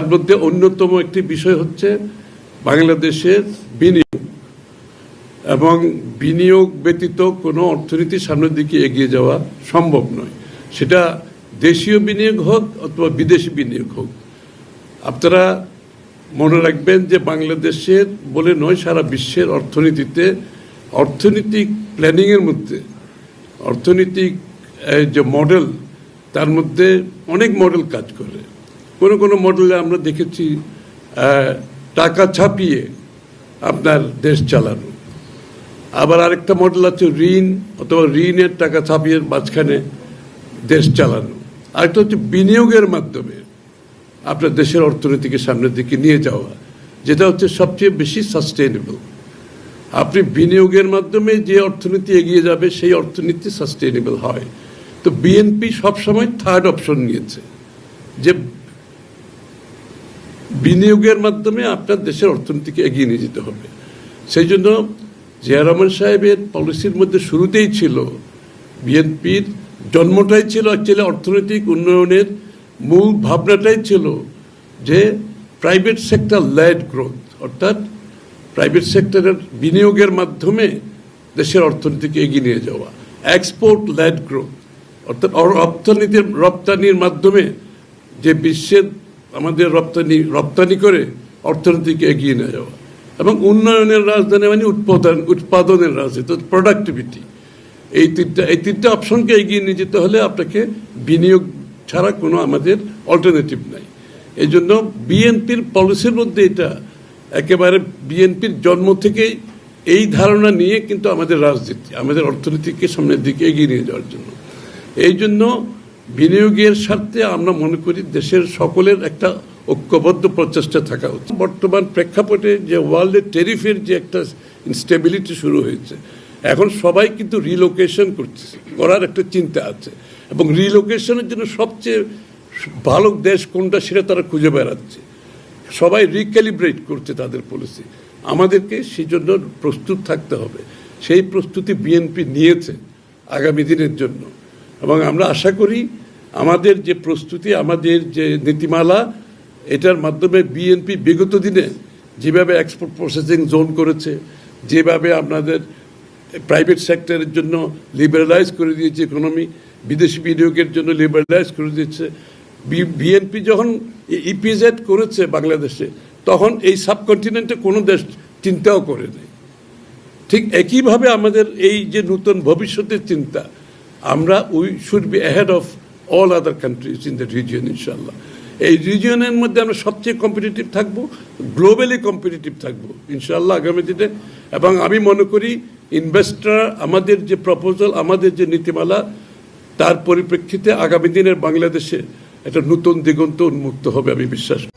তার মধ্যে অন্যতম একটি বিষয় হচ্ছে বাংলাদেশের বিনিয়োগ এবং বিনিয়োগ ব্যতীত কোনো অর্থনীতির সামনের দিকে এগিয়ে যাওয়া সম্ভব নয়। সেটা দেশীয় বিনিয়োগ হোক অথবা বিদেশি বিনিয়োগ হোক। আপনারা মনে রাখবেন যে বাংলাদেশের বলে নয়, সারা বিশ্বের অর্থনীতিতে অর্থনৈতিক প্ল্যানিংয়ের মধ্যে অর্থনৈতিক যে মডেল, তার মধ্যে অনেক মডেল কাজ করে। কোনো মডেলে আমরা দেখেছি টাকা ছাপিয়ে আপনার দেশ চালানো, আবার আরেকটা মডেল আছে ঋণ অথবা ঋণের টাকা ছাপিয়ে মাঝখানে দেশ চালানো, আরেকটা হচ্ছে বিনিয়োগের মাধ্যমে আপনার দেশের অর্থনীতিকে সামনের দিকে নিয়ে যাওয়া, যেটা হচ্ছে সবচেয়ে বেশি সাস্টেইনেবল। আপনি বিনিয়োগের মাধ্যমে যে অর্থনীতি এগিয়ে যাবে সেই অর্থনীতি সাস্টেইনেবল হয়। তো বিএনপি সবসময় থার্ড অপশন নিয়েছে যে বিনিয়োগের মাধ্যমে আপনার দেশের অর্থনীতিকে এগিয়ে নিয়ে যেতে হবে। সেই জন্য জিয়া রহমান সাহেবের পলিসির মধ্যে শুরুতেই ছিল, বিএনপির জন্মটাই ছিল অ্যাকচুয়ালি অর্থনৈতিক উন্নয়নের মূল ভাবনাটাই ছিল যে প্রাইভেট সেক্টর লেড গ্রোথ, অর্থাৎ প্রাইভেট সেক্টরের বিনিয়োগের মাধ্যমে দেশের অর্থনীতিকে এগিয়ে নিয়ে যাওয়া, এক্সপোর্ট লেড গ্রোথ, অর্থাৎ রপ্তানির মাধ্যমে যে বিশ্বের আমাদের রপ্তানি করে অর্থনীতিকে এগিয়ে নিয়ে যাওয়া, এবং উন্নয়নের রাজধানী মানে উৎপাদনের রাজনীতি, প্রোডাক্টিভিটি। এই তিনটা অপশনকে এগিয়ে নিয়ে যেতে হলে আপনাকে বিনিয়োগ ছাড়া কোনো আমাদের অল্টারনেটিভ নাই। এই জন্য বিএনপির পলিসির মধ্যে এটা একেবারে বিএনপির জন্ম থেকেই এই ধারণা নিয়ে কিন্তু আমাদের রাজনীতি, আমাদের অর্থনীতিকে সামনের দিকে এগিয়ে নিয়ে যাওয়ার জন্য। এই জন্য বিনিয়োগের স্বার্থে আমরা মনে করি দেশের সকলের একটা ঐক্যবদ্ধ প্রচেষ্টা থাকা উচিত। বর্তমান প্রেক্ষাপটে যে ওয়ার্ল্ডের ট্যারিফের যে একটা ইনস্টেবিলিটি শুরু হয়েছে, এখন সবাই কিন্তু রিলোকেশন করার একটা চিন্তা আছে, এবং রিলোকেশনের জন্য সবচেয়ে ভালো দেশ কোনটা সেটা তারা খুঁজে বেড়াচ্ছে। সবাই রিক্যালিব্রেট করছে তাদের পলিসি। আমাদেরকে সেই জন্য প্রস্তুত থাকতে হবে। সেই প্রস্তুতি বিএনপি নিয়েছে আগামী দিনের জন্য, এবং আমরা আশা করি আমাদের যে প্রস্তুতি, আমাদের যে নীতিমালা, এটার মাধ্যমে বিএনপি বিগত দিনে যেভাবে এক্সপোর্ট প্রসেসিং জোন করেছে, যেভাবে আপনাদের প্রাইভেট সেক্টরের জন্য লিবারালাইজ করে দিয়েছে ইকোনমি, বিদেশি বিনিয়োগের জন্য লিবারালাইজ করে দিয়েছে। বিএনপি যখন ইপিজেড করেছে বাংলাদেশে, তখন এই সাবকন্টিনেন্টে কোনো দেশ চিন্তাও করে নেই। ঠিক একইভাবে আমাদের এই যে নতুন ভবিষ্যতের চিন্তা, আমরা we should be ahead of all other countries in the region ইনশাল্লাহ। এই রিজিয়নের মধ্যে আমরা সবচেয়ে কম্পিটিটিভ থাকবো, গ্লোবালি কম্পিটিটিভ থাকবো ইনশাল্লাহ আগামী দিনে। এবং আমি মনে করি ইনভেস্টর আমাদের যে প্রপোজাল, আমাদের যে নীতিমালা, তার পরিপ্রেক্ষিতে আগামী দিনের বাংলাদেশে একটা নতুন দিগন্ত উন্মুক্ত হবে আমি বিশ্বাস করি।